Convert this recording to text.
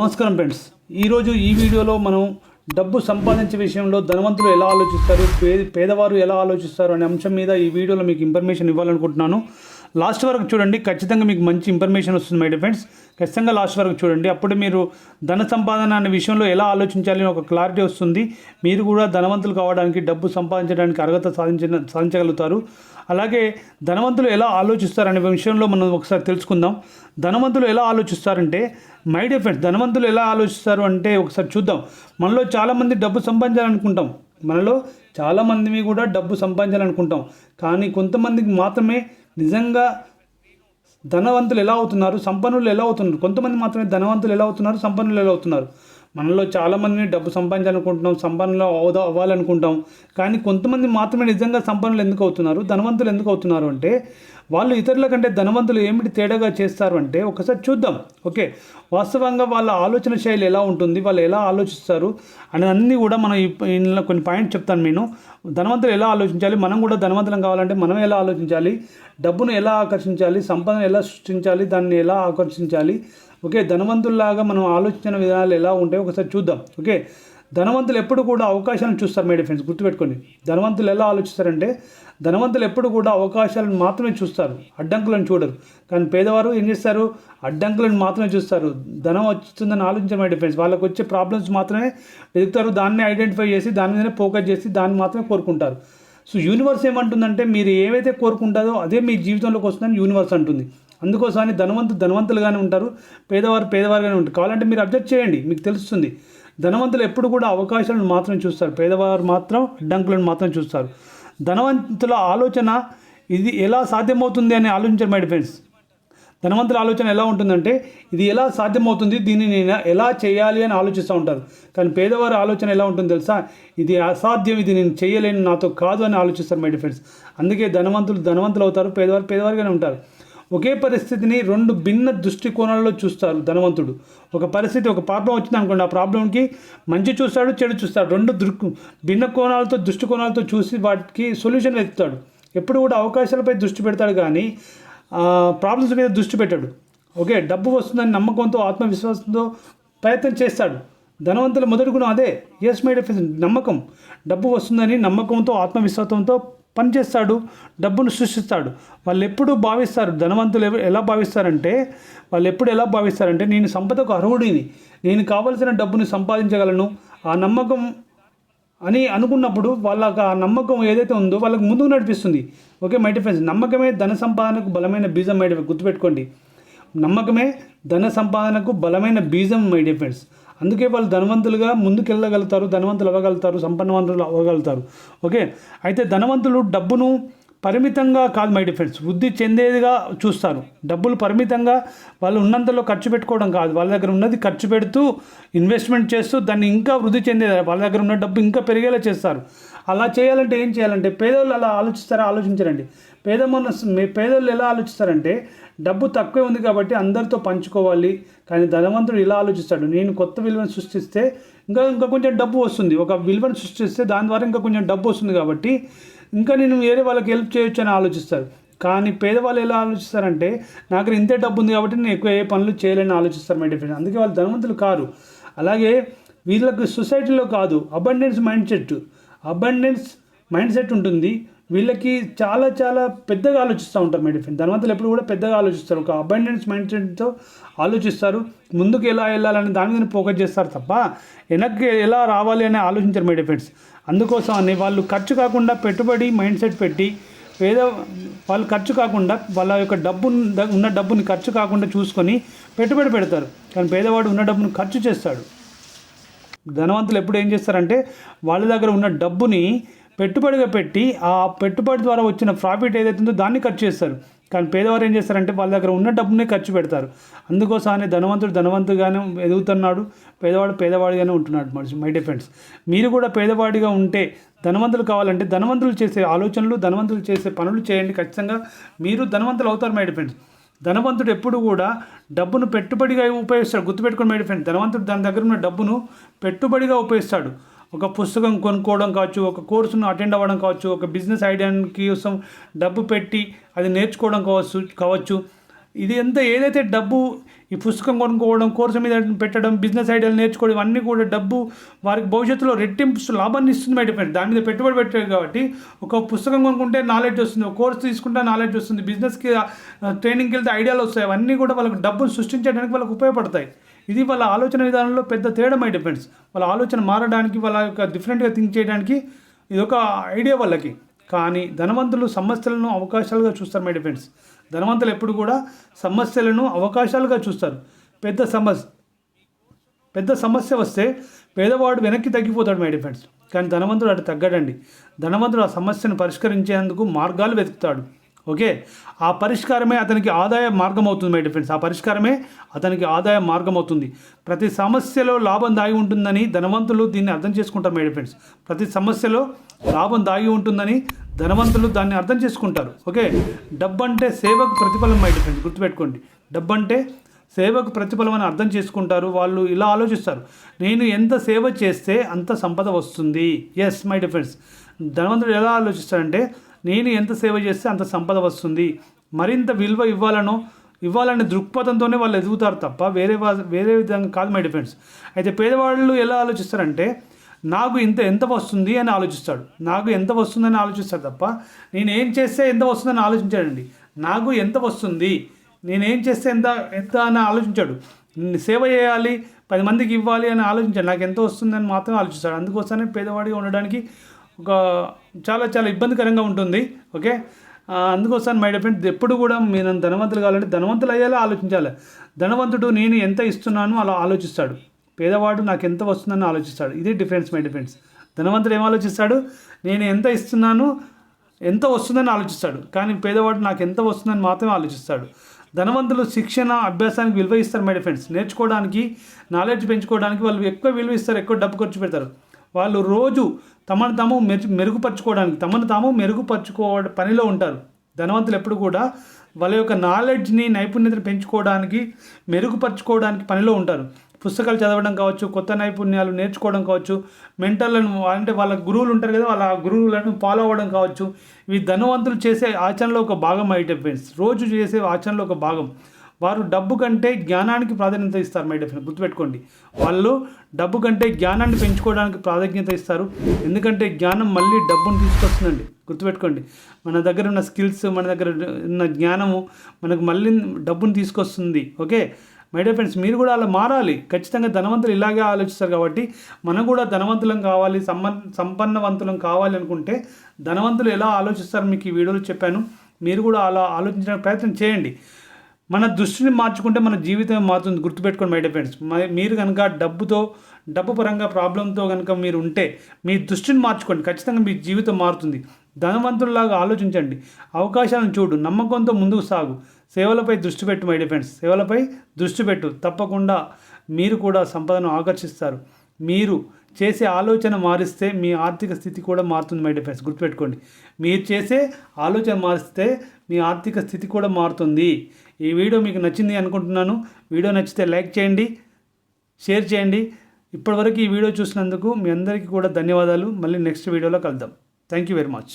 నమస్కారం ఫ్రెండ్స్, ఈరోజు ఈ వీడియోలో మనం డబ్బు సంపాదించే విషయంలో ధనవంతులు ఎలా ఆలోచిస్తారు, పేదవారు ఎలా ఆలోచిస్తారు అనే అంశం మీద ఈ వీడియోలో మీకు ఇన్ఫర్మేషన్ ఇవ్వాలనుకుంటున్నాను. లాస్ట్ వరకు చూడండి, ఖచ్చితంగా మీకు మంచి ఇన్ఫర్మేషన్ వస్తుంది మై డియర్ ఫ్రెండ్స్. ఖచ్చితంగా లాస్ట్ వరకు చూడండి, అప్పుడు మీరు ధన సంపాదన అనే విషయంలో ఎలా ఆలోచించాలి అని ఒక క్లారిటీ వస్తుంది. మీరు కూడా ధనవంతులు కావడానికి, డబ్బు సంపాదించడానికి అర్హత సాధించగలుగుతారు. అలాగే ధనవంతులు ఎలా ఆలోచిస్తారు అనే విషయంలో మనం ఒకసారి తెలుసుకుందాం. ధనవంతులు ఎలా ఆలోచిస్తారంటే మై డియర్ ఫ్రెండ్స్, ధనవంతులు ఎలా ఆలోచిస్తారు అంటే ఒకసారి చూద్దాం. మనలో చాలామంది డబ్బు సంపాదించాలనుకుంటాం, మనలో చాలామంది కూడా డబ్బు సంపాదించాలనుకుంటాం. కానీ కొంతమందికి మాత్రమే నిజంగా ధనవంతులు ఎలా అవుతున్నారు, సంపన్నులు ఎలా అవుతున్నారు, కొంతమంది మాత్రమే ధనవంతులు ఎలా అవుతున్నారు, సంపన్నులు ఎలా అవుతున్నారు. మనలో చాలామందిని డబ్బు సంపాదించాలనుకుంటున్నాం, సంపన్నులు అవ్వాలనుకుంటాం. కానీ కొంతమంది మాత్రమే నిజంగా సంపన్నులు ఎందుకు అవుతున్నారు, ధనవంతులు ఎందుకు అవుతున్నారు అంటే వాళ్ళు ఇతరుల కంటే ధనవంతులు ఏమిటి తేడాగా చేస్తారు అంటే ఒకసారి చూద్దాం. ఓకే, వాస్తవంగా వాళ్ళ ఆలోచన శైలి ఎలా ఉంటుంది, వాళ్ళు ఎలా ఆలోచిస్తారు అని అన్నీ కూడా మనం ఇందులో కొన్ని పాయింట్స్ చెప్తాను. నేను ధనవంతులు ఎలా ఆలోచించాలి, మనం కూడా ధనవంతులం కావాలంటే మనం ఎలా ఆలోచించాలి, డబ్బును ఎలా ఆకర్షించాలి, సంపదను ఎలా సృష్టించాలి, దాన్ని ఎలా ఆకర్షించాలి. ఓకే, ధనవంతుల్లాగా మనం ఆలోచించిన విధానాలు ఎలా ఉంటాయో ఒకసారి చూద్దాం. ఓకే, ధనవంతులు ఎప్పుడు కూడా అవకాశాలను చూస్తారు మై డియర్ ఫ్రెండ్స్, గుర్తుపెట్టుకోండి. ధనవంతులు ఎలా ఆలోచిస్తారంటే ధనవంతులు ఎప్పుడు కూడా అవకాశాలను మాత్రమే చూస్తారు, అడ్డంకులను చూడరు. కానీ పేదవారు ఏం చేస్తారు, అడ్డంకులను మాత్రమే చూస్తారు. ధనం వస్తుందని ఆలోచించరు మై డియర్ ఫ్రెండ్స్. వాళ్ళకి వచ్చే ప్రాబ్లమ్స్ మాత్రమే వెతుకుతారు, దాన్ని ఐడెంటిఫై చేసి దాని మీదనే ఫోకస్ చేసి దాన్ని మాత్రమే కోరుకుంటారు. సో యూనివర్స్ ఏమంటుందంటే మీరు ఏవైతే కోరుకుంటారో అదే మీ జీవితంలోకి వస్తుందని యూనివర్స్ అంటుంది. అందుకోసమని ధనవంతులుగానే ఉంటారు, పేదవారుగానే ఉంటారు. కావాలంటే మీరు అబ్జర్వ్ చేయండి, మీకు తెలుస్తుంది. ధనవంతులు ఎప్పుడు కూడా అవకాశాలను మాత్రం చూస్తారు, పేదవారు మాత్రం అడ్డంకులను మాత్రం చూస్తారు. ధనవంతుల ఆలోచన ఇది ఎలా సాధ్యమవుతుంది అని ఆలోచించారు మై ఫ్రెండ్స్. ధనవంతుల ఆలోచన ఎలా ఉంటుందంటే ఇది ఎలా సాధ్యమవుతుంది, దీన్ని నేను ఎలా చేయాలి అని ఆలోచిస్తూ ఉంటారు. కానీ పేదవారి ఆలోచన ఎలా ఉంటుంది తెలుసా, ఇది అసాధ్యం, ఇది నేను చేయలేను, నాతో కాదు అని ఆలోచిస్తారు మై ఫ్రెండ్స్. అందుకే ధనవంతులు అవుతారు, పేదవారుగానే ఉంటారు. ఒకే పరిస్థితిని రెండు భిన్న దృష్టికోణాల్లో చూస్తారు ధనవంతుడు. ఒక ప్రాబ్లం వచ్చింది అనుకోండి, ఆ ప్రాబ్లంకి మంచి చూస్తాడు, చెడు చూస్తాడు. రెండు భిన్న దృష్టికోణాలతో చూసి వాటికి సొల్యూషన్ వెతుకుతాడు. ఎప్పుడు కూడా అవకాశాలపై దృష్టి పెడతాడు కానీ ప్రాబ్లమ్స్ మీద దృష్టి పెట్టాడు. ఓకే, డబ్బు వస్తుందని నమ్మకంతో, ఆత్మవిశ్వాసంతో ప్రయత్నం చేస్తాడు. ధనవంతుల మొదటి గుణం అదే. ఎస్ మై డియర్ ఫ్రెండ్స్, నమ్మకం. డబ్బు వస్తుందని నమ్మకంతో, ఆత్మవిశ్వాసంతో పనిచేస్తాడు, డబ్బును సృష్టిస్తాడు. వాళ్ళు ఎప్పుడు భావిస్తారు, ధనవంతులు ఎలా భావిస్తారంటే నేను సంపదకు అర్హుడిని, నేను కావలసిన డబ్బుని సంపాదించగలను, ఆ నమ్మకం అని అనుకున్నప్పుడు వాళ్ళకి ఆ నమ్మకం ఏదైతే ఉందో వాళ్ళకి ముందుకు నడిపిస్తుంది. ఓకే మై డియర్ ఫ్రెండ్స్, నమ్మకమే ధన సంపాదనకు బలమైన బీజం మై డియర్, గుర్తుపెట్టుకోండి. నమ్మకమే ధన సంపాదనకు బలమైన బీజం మై డియర్ ఫ్రెండ్స్. అందుకే వాళ్ళు ధనవంతులుగా ముందుకెళ్ళగలుగుతారు, ధనవంతులు అవ్వగలుగుతారు, సంపన్నవంతులు అవ్వగలుగుతారు. ఓకే, అయితే ధనవంతులు డబ్బును పరిమితంగా కాదు మై డియర్ ఫ్రెండ్స్, వృద్ధి చెందేదిగా చూస్తారు. డబ్బులు పరిమితంగా వాళ్ళు ఉన్నంతలో ఖర్చు పెట్టుకోవడం కాదు, వాళ్ళ దగ్గర ఉన్నది ఖర్చు పెడుతూ, ఇన్వెస్ట్మెంట్ చేస్తూ దాన్ని ఇంకా వృద్ధి చెందేది, వాళ్ళ దగ్గర ఉన్న డబ్బు ఇంకా పెరిగేలా చేస్తారు. అలా చేయాలంటే ఏం చేయాలంటే పేదవాళ్ళు అలా ఆలోచించారండి. పేదవాళ్ళు ఎలా ఆలోచిస్తారంటే డబ్బు తక్కువే ఉంది కాబట్టి అందరితో పంచుకోవాలి. కానీ ధనవంతుడు ఇలా ఆలోచిస్తాడు, నేను కొత్త విలువను సృష్టిస్తే ఇంకా కొంచెం డబ్బు వస్తుంది, ఒక విలువను సృష్టిస్తే దాని ద్వారా ఇంకా కొంచెం డబ్బు వస్తుంది కాబట్టి ఇంకా నేను వేరే వాళ్ళకి హెల్ప్ చేయొచ్చు అని ఆలోచిస్తారు. కానీ పేదవాళ్ళు ఎలా ఆలోచిస్తారంటే నాకు ఇంతే డబ్బు ఉంది కాబట్టి నేను ఎక్కువ ఏ పనులు చేయలేని ఆలోచిస్తారు మై డియర్ ఫ్రెండ్స్. అందుకే వాళ్ళు ధనవంతులు కారు. అలాగే వీళ్ళకి సొసైటీలో కాదు, అబండెన్స్ మైండ్ సెట్ ఉంటుంది. వీళ్ళకి చాలా చాలా పెద్దగా ఆలోచిస్తూ ఉంటారు మై డియర్ ఫ్రెండ్స్. ధనవంతులు ఎప్పుడు కూడా పెద్దగా ఆలోచిస్తారు, ఒక అబండెన్స్ మైండ్ సెట్తో ఆలోచిస్తారు. ముందుకు ఎలా వెళ్ళాలని దాని మీద ఫోకస్ చేస్తారు తప్ప వెనక్కి ఎలా రావాలి అని ఆలోచించారు మై డియర్ ఫ్రెండ్స్. అందుకోసం అని వాళ్ళు ఖర్చు కాకుండా పెట్టుబడి మైండ్ సెట్ పెట్టి వాళ్ళు ఖర్చు కాకుండా వాళ్ళ యొక్క ఉన్న డబ్బుని ఖర్చు కాకుండా చూసుకొని పెట్టుబడి పెడతారు. కానీ పేదవాడు ఉన్న డబ్బును ఖర్చు చేస్తాడు. ధనవంతులు ఎప్పుడు ఏం చేస్తారంటే వాళ్ళ దగ్గర ఉన్న డబ్బుని పెట్టుబడిగా పెట్టి ఆ పెట్టుబడి ద్వారా వచ్చిన ప్రాఫిట్ ఏదైతే ఉందో దాన్ని ఖర్చు చేస్తారు. కానీ పేదవారు ఏం చేస్తారంటే వాళ్ళ దగ్గర ఉన్న డబ్బునే ఖర్చు పెడతారు. అందుకోసమే ధనవంతుడుగానే ఎదుగుతున్నాడు, పేదవాడిగానే ఉంటున్నాడు మై డియర్ ఫ్రెండ్స్. మీరు కూడా పేదవాడిగా ఉంటే ధనవంతులు కావాలంటే ధనవంతులు చేసే ఆలోచనలు, ధనవంతులు చేసే పనులు చేయండి. ఖచ్చితంగా మీరు ధనవంతులు అవుతారు మై డియర్ ఫ్రెండ్స్. ధనవంతుడు ఎప్పుడు కూడా డబ్బును పెట్టుబడిగా ఉపయోగిస్తాడు, గుర్తుపెట్టుకుని మై డియర్ ఫ్రెండ్స్. ధనవంతుడు దాని దగ్గర ఉన్న డబ్బును పెట్టుబడిగా ఉపయోగిస్తాడు. ఒక పుస్తకం కొనుక్కోవడం కావచ్చు, ఒక కోర్సును అటెండ్ అవ్వడం కావచ్చు, ఒక బిజినెస్ ఐడియాకి కోసం డబ్బు పెట్టి అది నేర్చుకోవడం కావచ్చు. ఇది ఏదైతే డబ్బు ఈ పుస్తకం కొనుక్కోవడం, కోర్సు మీద పెట్టడం, బిజినెస్ ఐడియాలు నేర్చుకోవడం, ఇవన్నీ కూడా డబ్బు వారికి భవిష్యత్తులో రెట్టింపు లాభాన్ని ఇస్తుంది మై డియర్ ఫ్రెండ్స్. దాని మీద పెట్టుబడి పెట్టారు కాబట్టి ఒక పుస్తకం కొనుక్కుంటే నాలెడ్జ్ వస్తుంది, ఒక కోర్సు తీసుకుంటే నాలెడ్జ్ వస్తుంది, బిజినెస్కి ట్రైనింగ్కి వెళ్తే ఐడియాలు వస్తాయి. అవన్నీ కూడా వాళ్ళకి డబ్బులు సృష్టించడానికి వాళ్ళకి ఉపయోగపడతాయి. ఇది వాళ్ళ ఆలోచన విధానంలో పెద్ద తేడా మై డిఫెండ్స్. వాళ్ళ ఆలోచన మారడానికి, వాళ్ళ యొక్క డిఫరెంట్గా థింక్ చేయడానికి ఇది ఒక ఐడియా వాళ్ళకి. కానీ ధనవంతులు సమస్యలను అవకాశాలుగా చూస్తారు మై డిఫెండ్స్. ధనవంతులు ఎప్పుడు కూడా సమస్యలను అవకాశాలుగా చూస్తారు. పెద్ద సమస్య వస్తే పేదవాడు వెనక్కి తగ్గిపోతాడు మై డిఫెండ్స్. కానీ ధనవంతుడు అటు తగ్గడండి. ధనవంతుడు ఆ సమస్యను పరిష్కరించేందుకు మార్గాలు వెతుకుతాడు. ఓకే, ఆ పరిష్కారమే అతనికి ఆదాయ మార్గం అవుతుంది మై డిఫెండ్స్. ఆ పరిష్కారమే అతనికి ఆదాయ మార్గం అవుతుంది. ప్రతి సమస్యలో లాభం దాగి ఉంటుందని ధనవంతులు దీన్ని అర్థం చేసుకుంటారు మై డిఫెండ్స్. ప్రతి సమస్యలో లాభం దాగి ఉంటుందని ధనవంతులు దాన్ని అర్థం చేసుకుంటారు. ఓకే, డబ్బు అంటే సేవకు ప్రతిఫలం మై డిఫెండ్స్. గుర్తుపెట్టుకోండి, డబ్బు అంటే సేవకు ప్రతిఫలం అని అర్థం చేసుకుంటారు. వాళ్ళు ఇలా ఆలోచిస్తారు, నేను ఎంత సేవ చేస్తే అంత సంపద వస్తుంది. ఎస్ మై డిఫెండ్స్, ధనవంతుడు ఎలా ఆలోచిస్తాడంటే నేను ఎంత సేవ చేస్తే అంత సంపద వస్తుంది, మరింత విలువ ఇవ్వాలనే దృక్పథంతోనే వాళ్ళు ఎదుగుతారు తప్ప వేరే విధంగా కాదు మై డిఫెండ్స్. అయితే పేదవాళ్ళు ఎలా ఆలోచిస్తారంటే నాకు ఎంత వస్తుంది అని ఆలోచిస్తాడు. నాకు ఎంత వస్తుందని ఆలోచిస్తాడు తప్ప నేను ఏం చేస్తే ఎంత వస్తుందని ఆలోచించాడండి. నాకు ఎంత వస్తుంది, నేనేం చేస్తే ఎంత అని ఆలోచించాడు. సేవ చేయాలి, 10 మందికి ఇవ్వాలి అని ఆలోచించాడు. నాకు ఎంత వస్తుందని మాత్రమే ఆలోచిస్తాడు. అందుకోసమే పేదవాడిగా ఉండడానికి ఒక చాలా చాలా ఇబ్బందికరంగా ఉంటుంది. ఓకే, అందుకోసం మై డియర్ ఫ్రెండ్స్, ఎప్పుడు కూడా మీరు ధనవంతులు కావాలంటే ధనవంతులు అయ్యేలా ఆలోచించాలి. ధనవంతుడు నేను ఎంత ఇస్తున్నాను అలా ఆలోచిస్తాడు. పేదవాడు నాకు ఎంత వస్తుందని ఆలోచిస్తాడు. ఇది డిఫరెన్స్ మై డియర్ ఫ్రెండ్స్. ధనవంతుడు ఏం ఆలోచిస్తాడు, నేను ఎంత ఇస్తున్నాను ఎంత వస్తుందని ఆలోచిస్తాడు. కానీ పేదవాడు నాకు ఎంత వస్తుందని మాత్రమే ఆలోచిస్తాడు. ధనవంతులు శిక్షణ అభ్యాసానికి విలువ ఇస్తారు మై డియర్ ఫ్రెండ్స్. నేర్చుకోవడానికి, నాలెడ్జ్ పెంచుకోవడానికి వాళ్ళు ఎక్కువ విలువ ఇస్తారు, ఎక్కువ డబ్బు ఖర్చు పెడతారు. వాళ్ళు రోజు తమను తాము మెరుగుపరచుకోవడం పనిలో ఉంటారు. ధనవంతులు ఎప్పుడు కూడా వాళ్ళ యొక్క నాలెడ్జ్ని, నైపుణ్యతను పెంచుకోవడానికి, మెరుగుపరచుకోవడానికి పనిలో ఉంటారు. పుస్తకాలు చదవడం కావచ్చు, కొత్త నైపుణ్యాలు నేర్చుకోవడం కావచ్చు, మెంటర్లను అంటే వాళ్ళ గురువులు ఉంటారు కదా, వాళ్ళ గురువులను ఫాలో అవ్వడం కావచ్చు. ఇవి ధనవంతులు చేసే ఆచరణలో ఒక భాగం మై డియర్ ఫ్రెండ్స్. రోజు చేసే ఆచరణలో ఒక భాగం. వారు డబ్బు కంటే జ్ఞానానికి ప్రాధాన్యత ఇస్తారు మై డియర్ ఫ్రెండ్స్. గుర్తుపెట్టుకోండి, వాళ్ళు డబ్బు కంటే జ్ఞానాన్ని పెంచుకోవడానికి ప్రాధాన్యత ఇస్తారు. ఎందుకంటే జ్ఞానం మళ్ళీ డబ్బును తీసుకొస్తుందండి. గుర్తుపెట్టుకోండి, మన దగ్గర ఉన్న స్కిల్స్, మన దగ్గర ఉన్న జ్ఞానము మనకు మళ్ళీ డబ్బును తీసుకొస్తుంది. ఓకే మై డియర్ ఫ్రెండ్స్, మీరు కూడా అలా మారాలి. ఖచ్చితంగా ధనవంతులు ఇలాగే ఆలోచిస్తారు కాబట్టి మనం కూడా ధనవంతులం కావాలి, సంపన్నవంతులం కావాలి అనుకుంటే ధనవంతులు ఎలా ఆలోచిస్తారు మీకు ఈ వీడియోలో చెప్పాను. మీరు కూడా అలా ఆలోచించడానికి ప్రయత్నం చేయండి. మన దృష్టిని మార్చుకుంటే మన జీవితం మారుతుంది. గుర్తుపెట్టుకోండి మై డియర్ ఫ్రెండ్స్. మీరు కనుక డబ్బు పరంగా ప్రాబ్లంతో కనుక మీరు ఉంటే మీ దృష్టిని మార్చుకోండి, ఖచ్చితంగా మీ జీవితం మారుతుంది. ధనవంతుల్లాగా ఆలోచించండి, అవకాశాలను చూడు, నమ్మకంతో ముందుకు సాగు, సేవలపై దృష్టి పెట్టు మై డియర్ ఫ్రెండ్స్. సేవలపై దృష్టి పెట్టు, తప్పకుండా మీరు కూడా సంపదను ఆకర్షిస్తారు. మీరు చేసే ఆలోచన మారిస్తే మీ ఆర్థిక స్థితి కూడా మారుతుంది మై డియర్ ఫ్రెండ్స్. గుర్తుపెట్టుకోండి, మీరు చేసే ఆలోచన మారిస్తే మీ ఆర్థిక స్థితి కూడా మారుతుంది. ఈ వీడియో మీకు నచ్చింది అనుకుంటున్నాను. వీడియో నచ్చితే లైక్ చేయండి, షేర్ చేయండి. ఇప్పటివరకు ఈ వీడియో చూసినందుకు మీ అందరికీ కూడా ధన్యవాదాలు. మళ్ళీ నెక్స్ట్ వీడియోలో కలుద్దాం. Thank you very much.